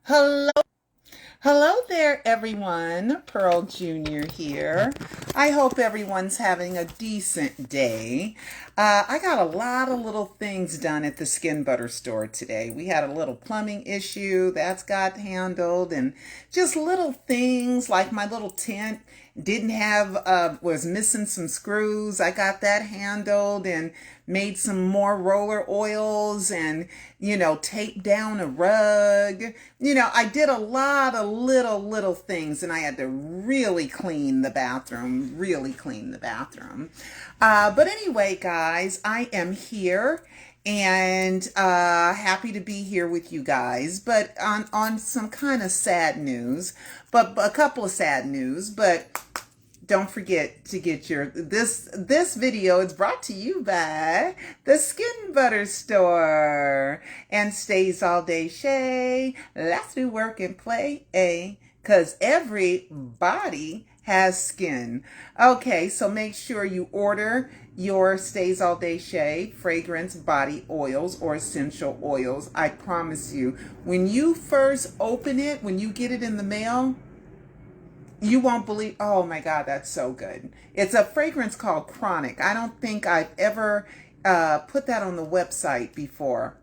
Hello, hello there, everyone. Pearl Jr. here. I hope everyone's having a decent day. I got a lot of little things done at the Skin Butter store today. We had a little plumbing issue that's got handled, and just little things like my little tent didn't have was missing some screws. I got that handled and made some more roller oils and taped down a rug. I did a lot of little things, and I had to really clean the bathroom, but anyway, guys, I am here and happy to be here with you guys, but on some kind of sad news, but a couple of sad news. But don't forget to get your this video is brought to you by the Skin Butter Store and Stays All Day Shay. Let's do work and play, cause everybody has skin. Okay, so make sure you order your Stays All Day Shay fragrance body oils or essential oils. I promise you, when you first open it, when you get it in the mail, you won't believe. Oh my God, that's so good. It's a fragrance called Chronic. I don't think I've ever put that on the website before,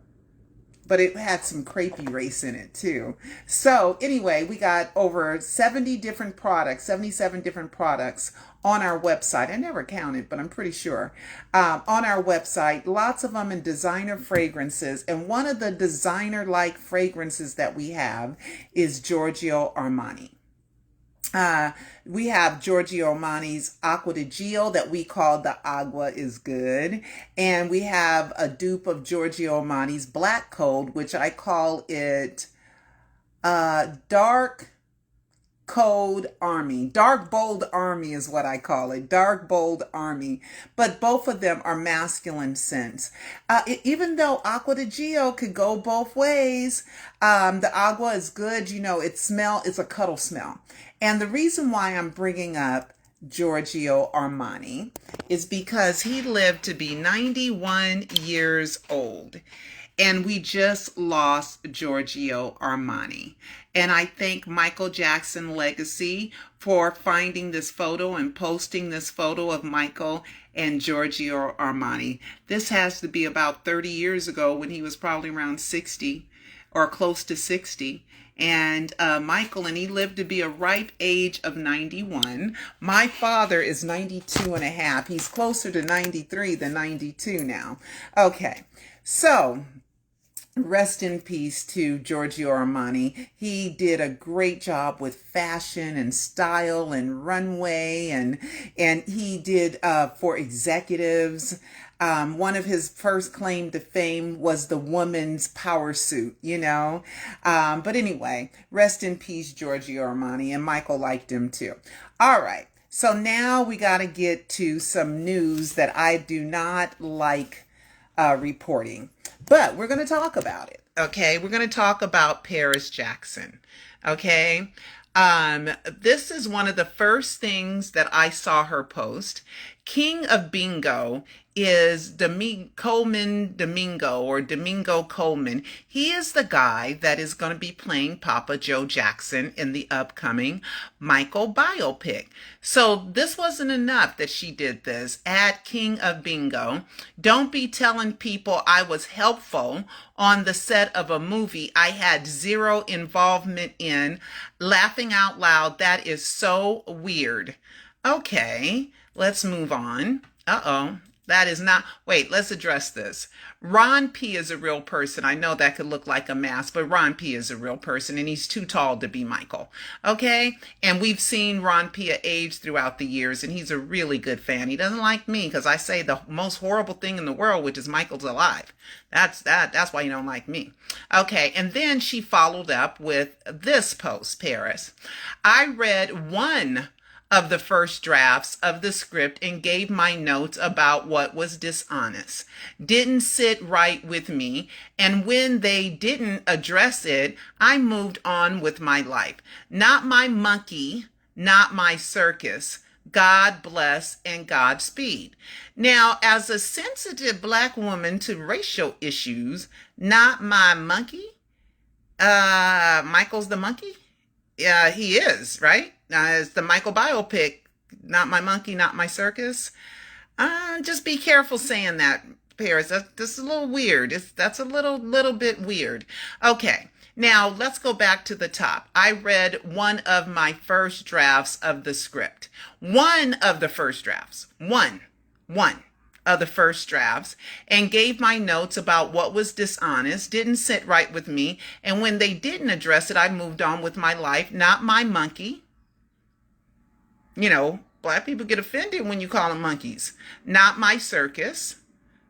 but it had some crepe erase in it too. So anyway, we got over 70 different products, 77 different products on our website. I never counted, but I'm pretty sure. On our website, lots of them in designer fragrances. And one of the designer-like fragrances that we have is Giorgio Armani. We have Giorgio Armani's Acqua di Gio that we call the Agua is Good. And we have a dupe of Giorgio Armani's Black Code, which I call it Dark Code Army. Dark Bold Army is what I call it. Dark Bold Army. But both of them are masculine scents. Even though Acqua di Gio could go both ways, the Agua is Good. It's a cuddle smell. And the reason why I'm bringing up Giorgio Armani is because he lived to be 91 years old. And we just lost Giorgio Armani. And I thank Michael Jackson Legacy for finding this photo and posting this photo of Michael and Giorgio Armani. This has to be about 30 years ago, when he was probably around 60 or close to 60. And Michael, and he lived to be a ripe age of 91. My father is 92 and a half. He's closer to 93 than 92 now. Okay, so rest in peace to Giorgio Armani. He did a great job with fashion and style and runway, and he did for executives. One of his first claim to fame was the woman's power suit, But anyway, rest in peace, Giorgio Armani, and Michael liked him too. All right, so now we got to get to some news that I do not like reporting, but we're going to talk about it. Okay, we're going to talk about Paris Jackson. Okay. This is one of the first things that I saw her post. King of Bingo is Domingo Coleman. He is the guy that is going to be playing Papa Joe Jackson in the upcoming Michael biopic. So this wasn't enough that she did this. At King of Bingo, don't be telling people I was helpful on the set of a movie I had zero involvement in. Laughing out loud, that is so weird. Okay, let's move on. That is not, wait, let's address this. Ron P is a real person. I know that could look like a mask, but Ron P is a real person, and he's too tall to be Michael. Okay? And we've seen Ron P age throughout the years, and he's a really good fan. He doesn't like me because I say the most horrible thing in the world, which is Michael's alive. That's why you don't like me. Okay, and then she followed up with this post, Paris. I read one of the first drafts of the script and gave my notes about what was dishonest. Didn't sit right with me, and when they didn't address it, I moved on with my life. Not my monkey, not my circus. God bless and Godspeed. Now, as a sensitive Black woman to racial issues, not my monkey, Michael's the monkey? Yeah, he is, right? It's the Michael biopic. Not my monkey, not my circus. Just be careful saying that, Paris. That's a little weird. That's a little bit weird. Okay. Now let's go back to the top. I read one of my first drafts of the script. One of the first drafts. One of the first drafts, and gave my notes about what was dishonest, didn't sit right with me, and when they didn't address it, I moved on with my life. Not my monkey. You know, black people get offended when you call them monkeys. Not my circus.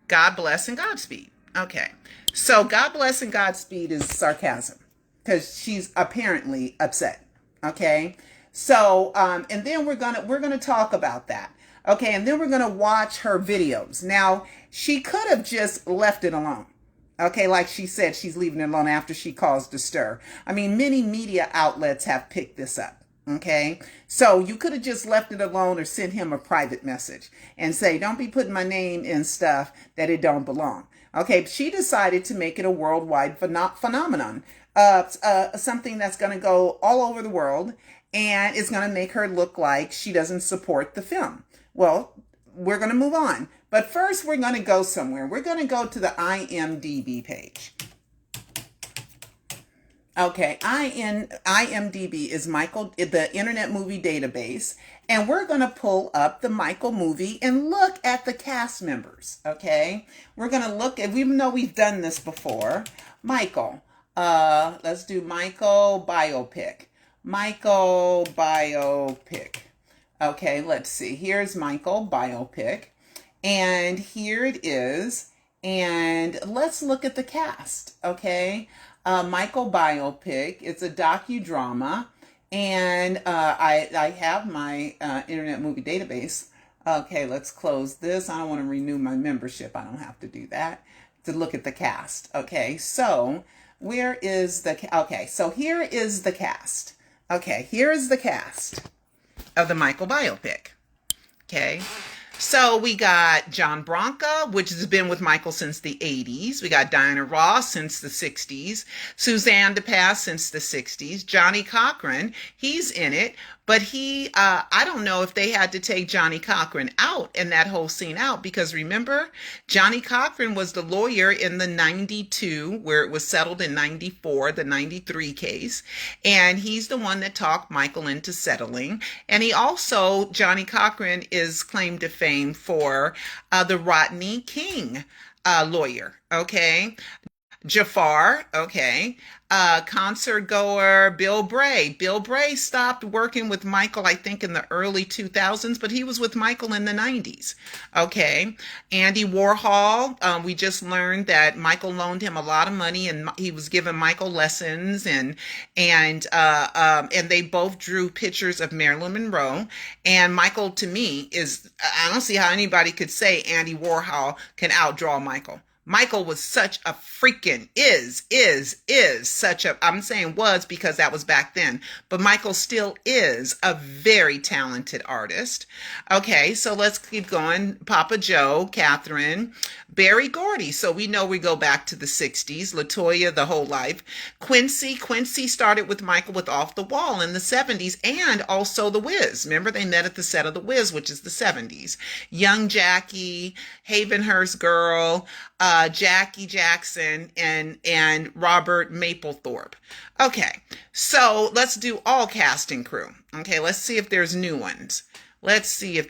God bless and Godspeed. Okay. So God bless and Godspeed is sarcasm because she's apparently upset. Okay. So, and then we're gonna talk about that. Okay. And then we're gonna watch her videos. Now, she could have just left it alone. Okay, like she said, she's leaving it alone after she caused a stir. I mean, many media outlets have picked this up. Okay, so you could have just left it alone or sent him a private message and say, don't be putting my name in stuff that it don't belong. Okay, she decided to make it a worldwide phenomenon, something that's going to go all over the world, and it's going to make her look like she doesn't support the film. Well, we're going to move on. But first, we're going to go somewhere. We're going to go to the IMDb page. Okay, IMDb is the Internet Movie Database, and we're going to pull up the Michael movie and look at the cast members, okay? We're going to look at, even though we've done this before, Michael. Let's do Michael biopic. Michael biopic. Okay, let's see. Here's Michael biopic, and here it is, and let's look at the cast, okay? Michael biopic. It's a docudrama, and I have my Internet Movie Database. Okay, let's close this. I don't want to renew my membership. I don't have to do that to look at the cast. Okay, so where is the? Okay, so here is the cast. Okay, here is the cast of the Michael biopic. Okay. So we got John Branca, which has been with Michael since the 80s. We got Diana Ross since the 60s. Suzanne DePass since the 60s. Johnny Cochran, he's in it. But I don't know if they had to take Johnny Cochran out and that whole scene out, because remember, Johnny Cochran was the lawyer in the 92, where it was settled in 94, the 93 case. And he's the one that talked Michael into settling. And Johnny Cochran is claimed to fame for the Rodney King lawyer, okay? Jafar, okay. Concert goer Bill Bray. Bill Bray stopped working with Michael, I think, in the early 2000s, but he was with Michael in the 90s. Okay. Andy Warhol. We just learned that Michael loaned him a lot of money, and he was giving Michael lessons, and they both drew pictures of Marilyn Monroe. And Michael, to me, I don't see how anybody could say Andy Warhol can outdraw Michael. Michael was such a freaking I'm saying was because that was back then, but Michael still is a very talented artist. Okay, so let's keep going. Papa Joe, Catherine, Berry Gordy. So we know we go back to the 60s. LaToya, the whole life. Quincy started with Michael with Off the Wall in the 70s, and also The Wiz. Remember, they met at the set of The Wiz, which is the 70s. Young Jackie, Havenhurst Girl, Jackie Jackson, and Robert Mapplethorpe. Okay, so let's do all cast and crew. Okay, let's see if there's new ones. Let's see.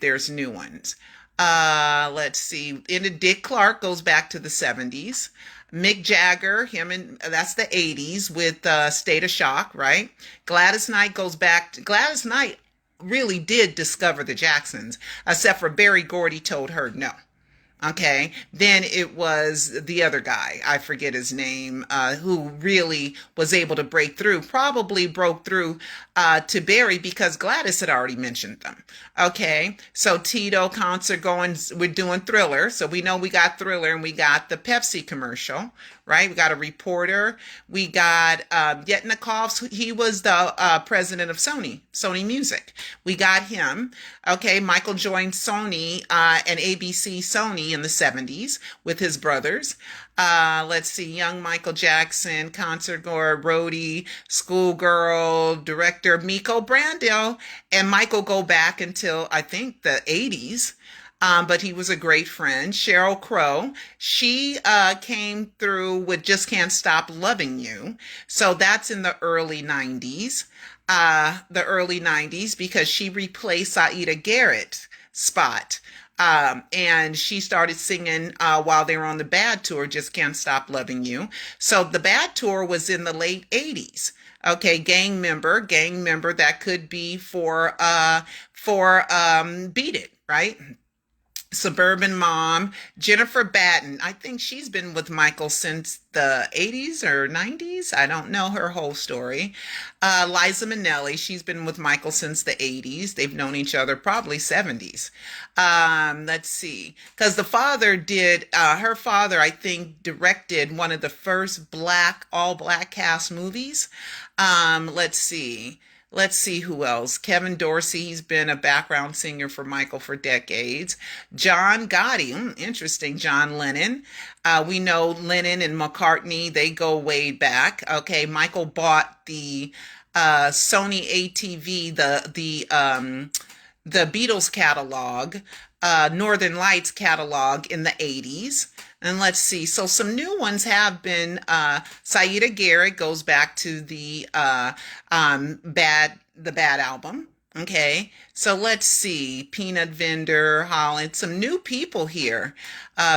Dick Clark goes back to the 70s. Mick Jagger, that's the 80s with State of Shock, right? Gladys Knight goes back to, Gladys Knight really did discover the Jacksons, except for Berry Gordy told her no. Okay, then it was the other guy, I forget his name, who really was able to break through, probably broke through to Barry because Gladys had already mentioned them. Okay, so Tito, concert going, we're doing Thriller. So we know we got Thriller, and we got the Pepsi commercial, right? We got a reporter. We got Yetnikovs. He was the president of Sony Music. We got him. Okay, Michael joined Sony and ABC Sony in the 70s with his brothers. Let's see, young Michael Jackson, concert goer, roadie, schoolgirl, director Miko Brandel, and Michael go back until I think the 80s. But he was a great friend. Sheryl Crow, she came through with Just Can't Stop Loving You. So that's in the early 90s. Because she replaced Saida Garrett's spot. And she started singing while they were on the Bad Tour, Just Can't Stop Loving You. So the Bad Tour was in the late 80s. Okay, gang member, that could be for Beat It, right? Suburban Mom, Jennifer Batten. I think she's been with Michael since the 80s or 90s. I don't know her whole story. Liza Minnelli, she's been with Michael since the 80s. They've known each other probably 70s. Let's see. Because her father, I think, directed one of the first all black cast movies. Let's see who else. Kevin Dorsey, he's been a background singer for Michael for decades. John Gotti, interesting. John Lennon. We know Lennon and McCartney, they go way back. Okay, Michael bought the Sony ATV, the Beatles catalog, Northern Lights catalog in the 80s. And let's see. So some new ones have been Saida Garrett goes back to the Bad album. Okay. So let's see. Peanut Vendor, Holland, some new people here.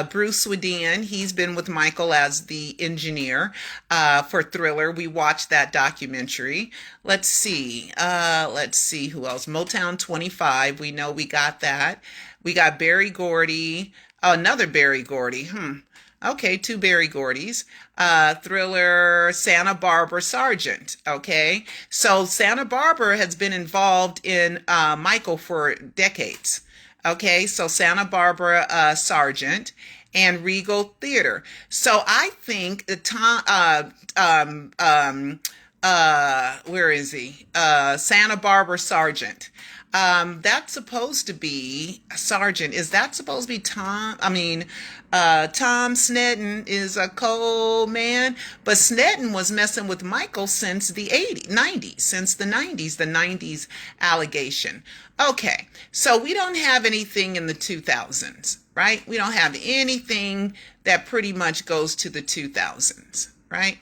Bruce Swedien, he's been with Michael as the engineer for Thriller. We watched that documentary. Let's see who else. Motown 25. We know we got that. We got Berry Gordy. Oh, another Berry Gordy. Okay, two Berry Gordys. Thriller, Santa Barbara Sargent. Okay, so Santa Barbara has been involved in Michael for decades. Okay, so Santa Barbara Sargent and Regal Theater. So I think where is he? Santa Barbara Sargent. That's supposed to be Sargent. Is that supposed to be Tom? Tom Sneddon is a co-man, but Sneddon was messing with Michael since the 90s, since the 90s allegation. Okay, so we don't have anything in the 2000s, right? We don't have anything that pretty much goes to the 2000s, right?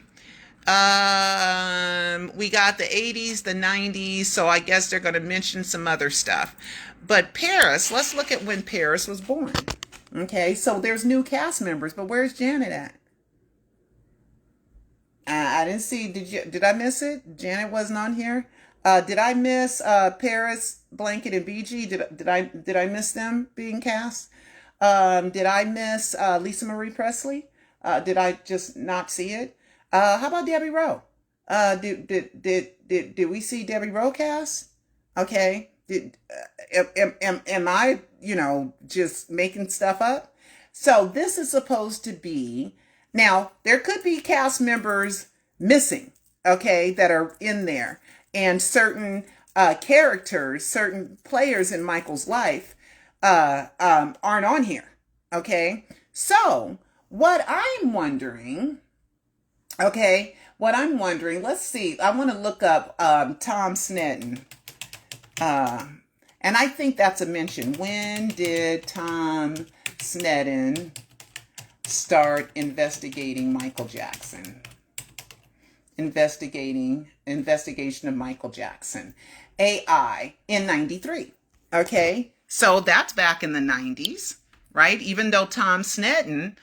We got the 80s, the 90s, so I guess they're going to mention some other stuff. But Paris, let's look at when Paris was born. Okay, so there's new cast members, but where's Janet at? I didn't see. Did I miss it? Janet wasn't on here. Did I miss Paris, Blanket, and BG? Did I miss them being cast? Did I miss Lisa Marie Presley? Did I just not see it? How about Debbie Rowe? Did we see Debbie Rowe cast? Okay. Am I, just making stuff up? So this is supposed to be, now there could be cast members missing, okay, that are in there, and certain characters, certain players in Michael's life aren't on here. Okay. So what I'm wondering, let's see. I want to look up Tom Sneddon. And I think that's a mention. When did Tom Sneddon start investigating Michael Jackson? Investigation of Michael Jackson. AI in 93. Okay. So that's back in the 90s, right? Even though Tom Sneddon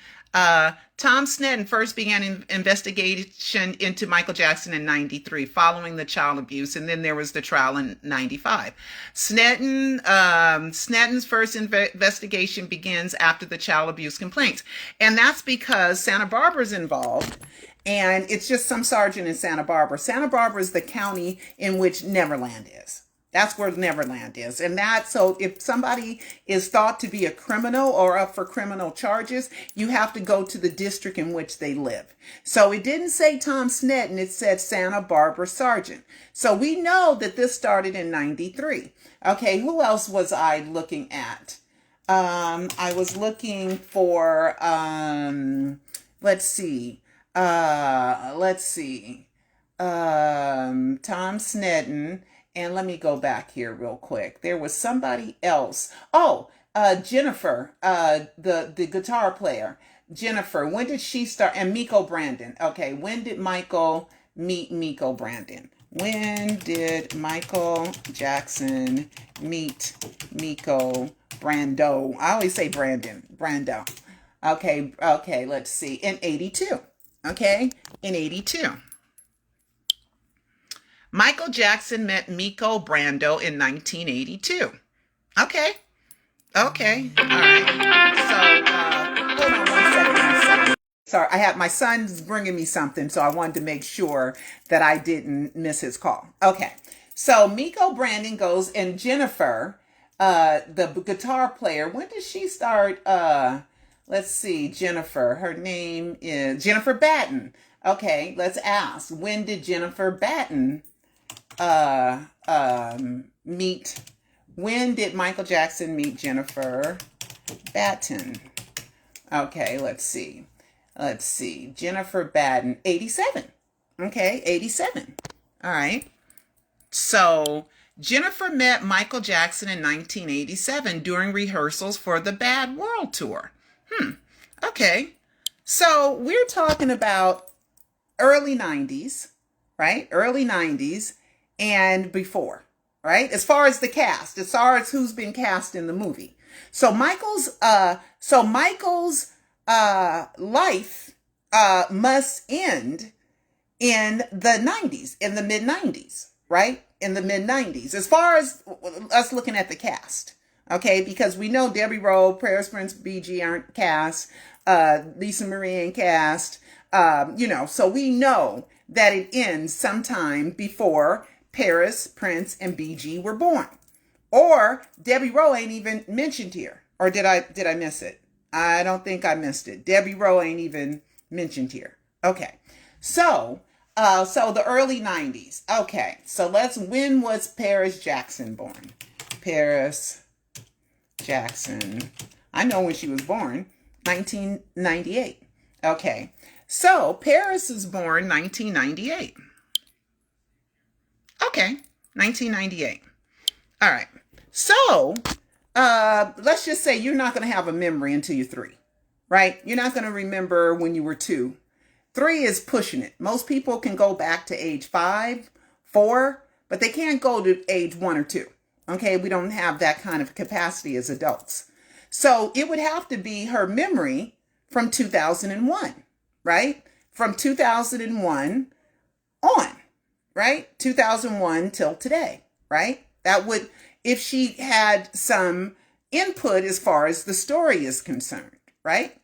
first began an investigation into Michael Jackson in 93 following the child abuse, and then there was the trial in 95. Sneddon's first investigation begins after the child abuse complaints, and that's because Santa Barbara's involved, and it's just some sergeant in Santa Barbara. Santa Barbara is the county in which Neverland is. That's where Neverland is. And so if somebody is thought to be a criminal or up for criminal charges, you have to go to the district in which they live. So it didn't say Tom Snedden, it said Santa Barbara Sergeant. So we know that this started in 93. Okay, who else was I looking at? I was looking for, let's see. Tom Snedden. And let me go back here real quick. There was somebody else. Oh, Jennifer, the guitar player. Jennifer, when did she start? And Miko Brandon. Okay, when did Michael meet Miko Brandon? When did Michael Jackson meet Miko Brando? I always say Brando. Okay, let's see. In 82. Okay, in 82. Michael Jackson met Miko Brando in 1982. Okay. All right. So, hold on 1 second. Sorry, I have my son's bringing me something, so I wanted to make sure that I didn't miss his call. Okay. So Miko Brandon goes, and Jennifer, the guitar player, when did she start? Let's see, Jennifer. Her name is Jennifer Batten. Okay, let's ask. When did Jennifer Batten when did Michael Jackson meet Jennifer Batten? Okay, let's see. Jennifer Batten, 87. Okay, 87. All right. So Jennifer met Michael Jackson in 1987 during rehearsals for the Bad World Tour. Okay. So we're talking about early 90s, right? Early 90s and before, right? As far as the cast, as far as who's been cast in the movie. So Michael's life must end in the 90s, in the mid 90s, right? In the mid 90s, as far as us looking at the cast. Okay, because we know Debbie Rowe, Paris Prince, BG aren't cast, Lisa Marie ain't cast, so we know that it ends sometime before Paris, Prince, and BG were born. Or Debbie Rowe ain't even mentioned here. Or did I miss it? I don't think I missed it. Debbie Rowe ain't even mentioned here. Okay. So the early 90s. Okay. So when was Paris Jackson born? Paris Jackson. I know when she was born. 1998. Okay. So Paris is born 1998. Okay. 1998. All right. So, let's just say you're not going to have a memory until you're 3, right? You're not going to remember when you were 2. 3 is pushing it. Most people can go back to age 5, 4, but they can't go to age 1 or 2. Okay, we don't have that kind of capacity as adults. So it would have to be her memory from 2001, right? From 2001 on, right? 2001 till today, right? That would, if she had some input as far as the story is concerned, right?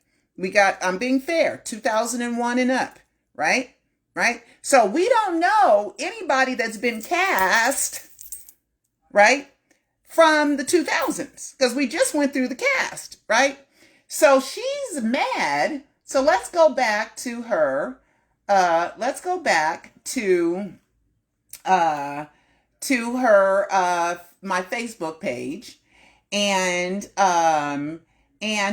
I'm being fair, 2001 and up, right? Right? So we don't know anybody that's been cast, right? From the 2000s, because we just went through the cast, right? So she's mad. So let's go back to her. Let's go back to her, my Facebook page. And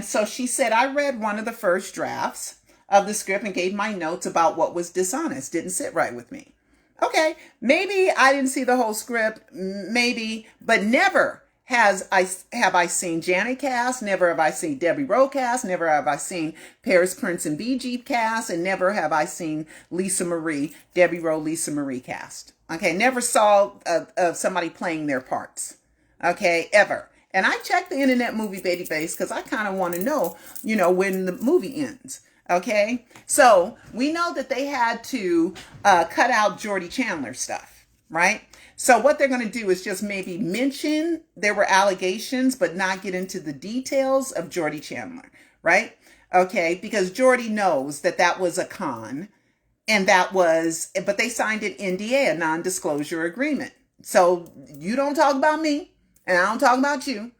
so she said, I read one of the first drafts of the script and gave my notes about what was dishonest. Didn't sit right with me. Okay, maybe I didn't see the whole script, maybe, but never have I seen Janet cast, never have I seen Debbie Rowe cast, never have I seen Paris Prince and BG cast, and never have I seen Debbie Rowe, Lisa Marie cast. Okay, never saw somebody playing their parts. Okay, ever. And I checked the Internet Movie Database because I kind of want to know, when the movie ends. Okay, so we know that they had to cut out Geordie Chandler stuff, right? So what they're going to do is just maybe mention there were allegations, but not get into the details of Geordie Chandler, right? Okay, because Geordie knows that was a con, and but they signed an NDA, a non-disclosure agreement. So you don't talk about me, and I don't talk about you.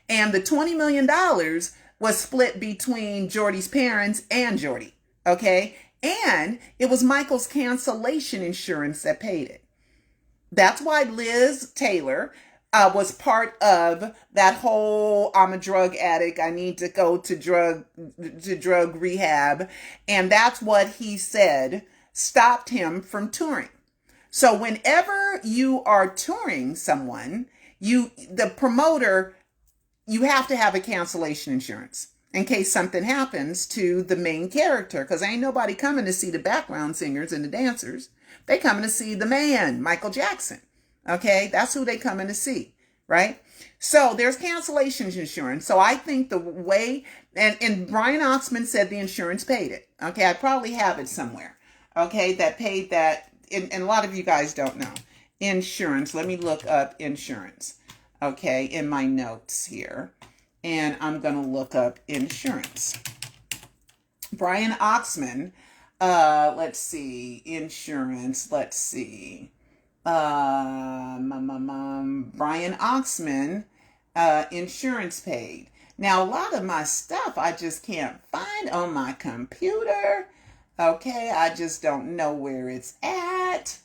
And the $20 million was split between Jordy's parents and Jordy. Okay. And it was Michael's cancellation insurance that paid it. That's why Liz Taylor was part of that whole I'm a drug addict, I need to go to drug rehab. And that's what he said stopped him from touring. So whenever you are touring someone, the promoter, you have to have a cancellation insurance in case something happens to the main character, because ain't nobody coming to see the background singers and the dancers. They coming to see the man, Michael Jackson. Okay, that's who they coming to see, right? So there's cancellation insurance. So I think the way, and Brian Oxman said the insurance paid it. Okay, I probably have it somewhere. Okay, that paid that, and a lot of you guys don't know. Insurance, let me look up insurance. Okay, in my notes here. And I'm going to look up insurance. Brian Oxman, let's see, insurance, let's see. Brian Oxman, insurance paid. Now, a lot of my stuff I just can't find on my computer. Okay, I just don't know where it's at.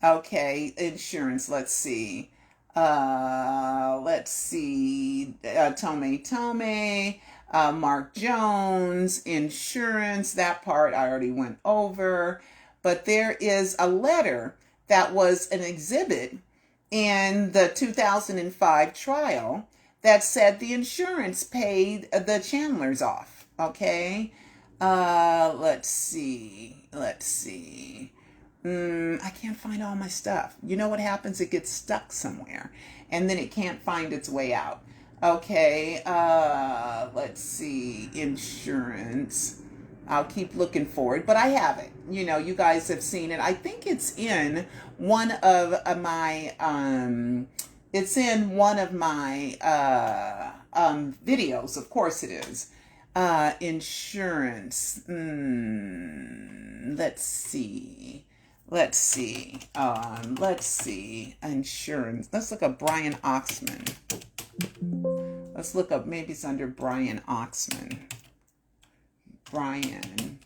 Okay, insurance, let's see. Tome, Mark Jones, insurance, that part I already went over. But there is a letter that was an exhibit in the 2005 trial that said the insurance paid the Chandlers off. Okay, let's see. I can't find all my stuff. You know what happens? It gets stuck somewhere and then it can't find its way out. Okay, let's see. Insurance. I'll keep looking for it, but I have it. You know, you guys have seen it. I think it's in one of my videos. Of course it is. Insurance. Let's see. Insurance. Let's look up Brian Oxman. Let's look up, maybe it's under Brian Oxman. Brian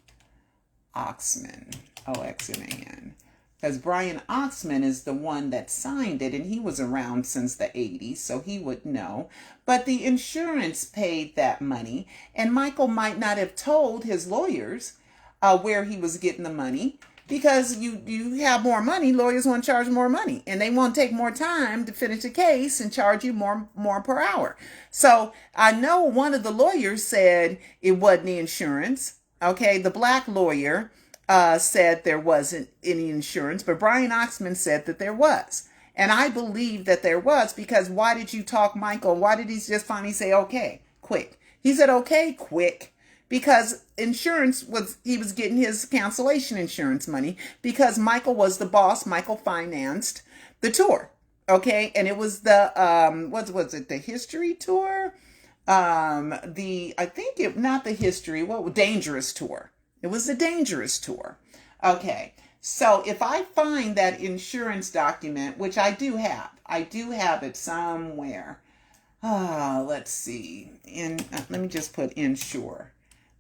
Oxman. Oxman. Because Brian Oxman is the one that signed it, and he was around since the 80s, so he would know. But the insurance paid that money, and Michael might not have told his lawyers where he was getting the money. Because you have more money, lawyers want to charge more money, and they want to take more time to finish the case and charge you more per hour. So I know one of the lawyers said it wasn't the insurance. Okay, the black lawyer said there wasn't any insurance, but Brian Oxman said that there was. And I believe that there was, because why did you talk Michael? Why did he just finally say, okay, quick? He said, okay, quick. Because insurance he was getting his cancellation insurance money because Michael was the boss. Michael financed the tour. Okay. And it was the, what was it? The history tour? Not the history, dangerous tour. It was the dangerous tour. Okay. So if I find that insurance document, which I do have it somewhere. Let's see. Let me just put insure.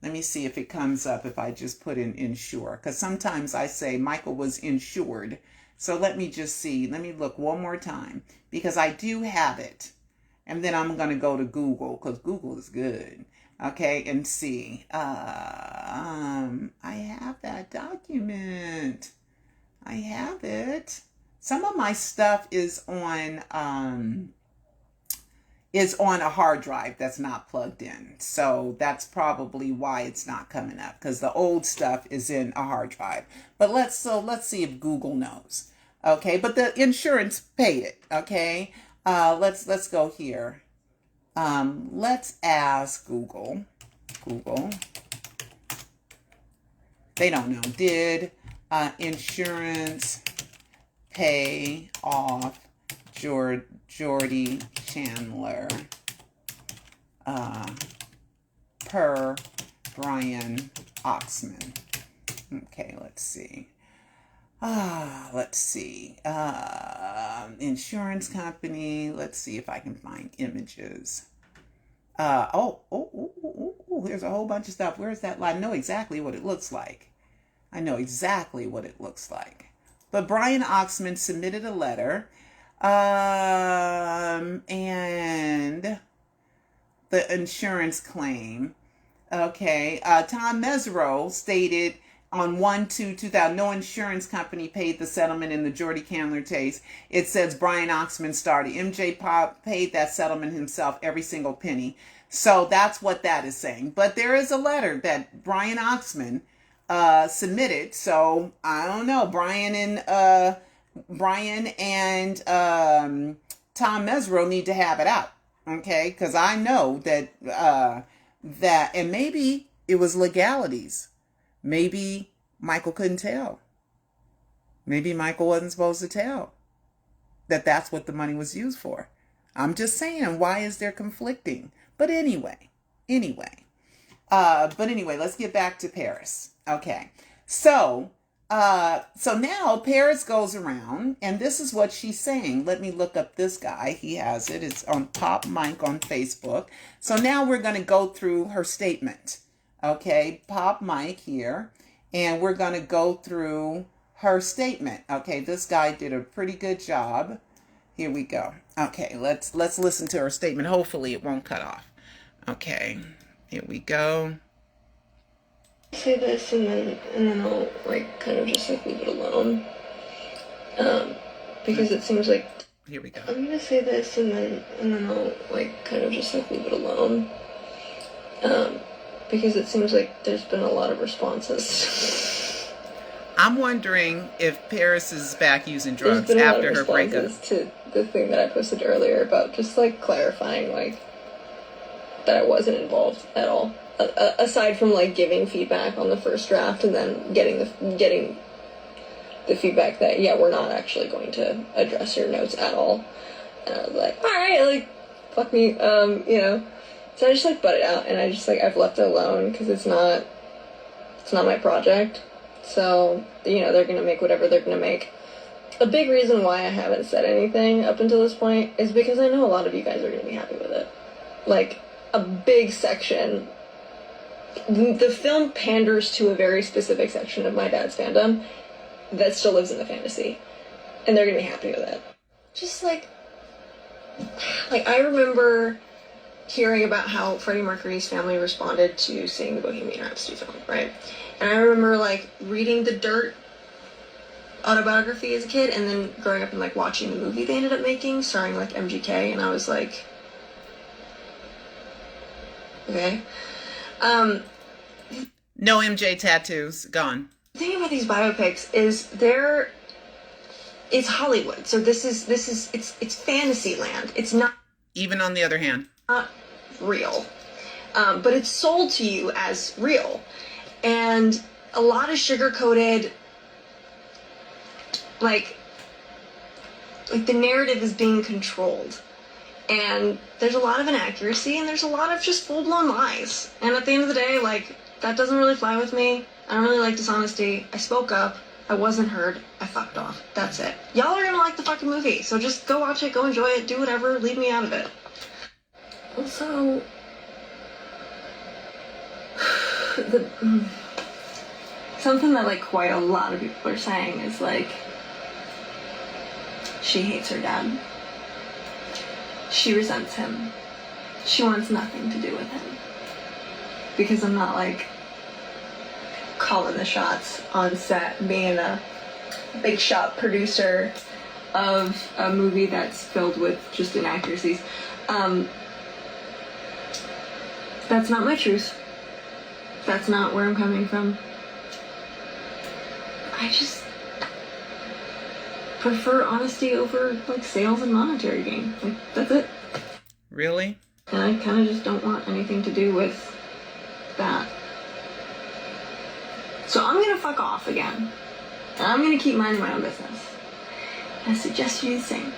Let me see if it comes up if I just put in insure. Because sometimes I say Michael was insured. So let me just see. Let me look one more time. Because I do have it. And then I'm going to go to Google. Because Google is good. Okay. And see. I have that document. I have it. Some of my stuff is on a hard drive that's not plugged in. So that's probably why it's not coming up, because the old stuff is in a hard drive. But let's see if Google knows. Okay, but the insurance paid it. Okay, let's go here. Let's ask Google. They don't know. Did insurance pay off Jordy Chandler per Brian Oxman? Okay, let's see. Let's see. Insurance company. Let's see if I can find images. There's a whole bunch of stuff. Where's that line? I know exactly what it looks like. I know exactly what it looks like. But Brian Oxman submitted a letter, and the insurance claim. Okay, Tom Mesereau stated on 1/2/2000, no insurance company paid the settlement in the Jordy Candler case. It says Brian Oxman started. MJ Pop paid that settlement himself, every single penny. So that's what that is saying. But there is a letter that Brian Oxman submitted. So I don't know. Brian and Tom Mesereau need to have it out. Okay, because I know that and maybe it was legalities. Maybe Michael couldn't tell. Maybe Michael wasn't supposed to tell that that's what the money was used for. I'm just saying, why is there conflicting? But anyway, let's get back to Paris. Okay, so now Paris goes around, and this is what she's saying. Let me look up this guy. He has it. It's on Pop Mike on Facebook. So now we're going to go through her statement. Okay, Pop Mike here, and we're going to go through her statement. Okay, this guy did a pretty good job. Here we go. Okay, let's listen to her statement. Hopefully it won't cut off. Okay, here we go. Say this and then I'll like kind of just like leave it alone. Because it seems like here we go. I'm gonna say this and then I'll like kind of just like leave it alone. Because it seems like there's been a lot of responses. I'm wondering if Paris is back using drugs after her breakup. To the thing that I posted earlier about just like clarifying like that I wasn't involved at all. Aside from like giving feedback on the first draft and then getting the feedback that we're not actually going to address your notes at all. And I was like, all right, like fuck me, So I just like butt it out, and I just like I've left it alone because it's not my project. So they're gonna make whatever they're gonna make. A big reason why I haven't said anything up until this point is because I know a lot of you guys are gonna be happy with it. Like a big section. The film panders to a very specific section of my dad's fandom that still lives in the fantasy, and they're gonna be happy with it. Just like I remember hearing about how Freddie Mercury's family responded to seeing the Bohemian Rhapsody film, right? And I remember like reading the Dirt autobiography as a kid, and then growing up and like watching the movie they ended up making starring like MGK, and I was like, okay. No MJ tattoos, gone. The thing about these biopics is it's Hollywood, so it's fantasy land. It's not even on the other hand. Not real, but it's sold to you as real, and a lot of sugar-coated, like the narrative is being controlled, and there's a lot of inaccuracy, and there's a lot of just full-blown lies, and at the end of the day, like, that doesn't really fly with me. I don't really like dishonesty. I spoke up. I wasn't heard. I fucked off. That's it. Y'all are gonna like the fucking movie, so just go watch it, go enjoy it, do whatever, leave me out of it. Also, something that like quite a lot of people are saying is like, she hates her dad. She resents him. She wants nothing to do with him. Because I'm not like calling the shots on set, being a big shot producer of a movie that's filled with just inaccuracies. That's not my truth. That's not where I'm coming from. I just prefer honesty over like sales and monetary gain. Like, that's it. Really? And I kind of just don't want anything to do with that. So I'm gonna fuck off again. And I'm gonna keep minding my own business. I suggest you do the same.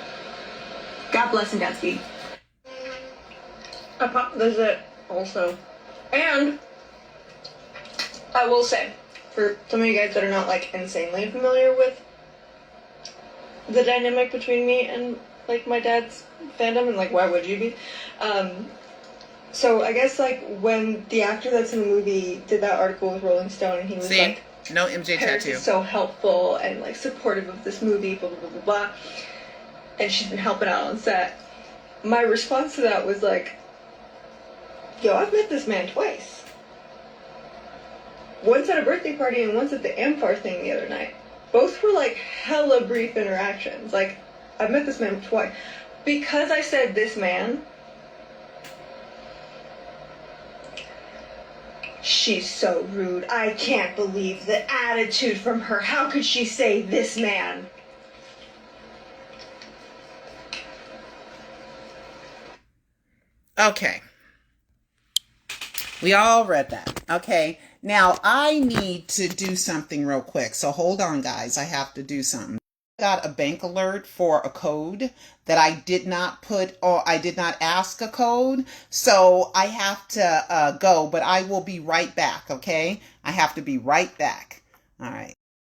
God bless and Godspeed. A pop visit also. And I will say, for some of you guys that are not like insanely familiar with the dynamic between me and like my dad's fandom, and like why would you be? So I guess like when the actor that's in the movie did that article with Rolling Stone, and he was See? like, No MJ Paris tattoo. is so helpful and like supportive of this movie, blah blah blah blah blah, and she's been helping out on set. My response to that was like, yo, I've met this man twice. Once at a birthday party and once at the Amphar thing the other night. Both were like hella brief interactions. Like, I've met this man twice. Because I said this man, she's so rude. I can't believe the attitude from her. How could she say this man? Okay. We all read that. Okay. Now I need to do something real quick. So hold on, guys. I have to do something. I got a bank alert for a code that I did not put, or I did not ask a code. So I have to go, but I will be right back. Okay. I have to be right back. All right.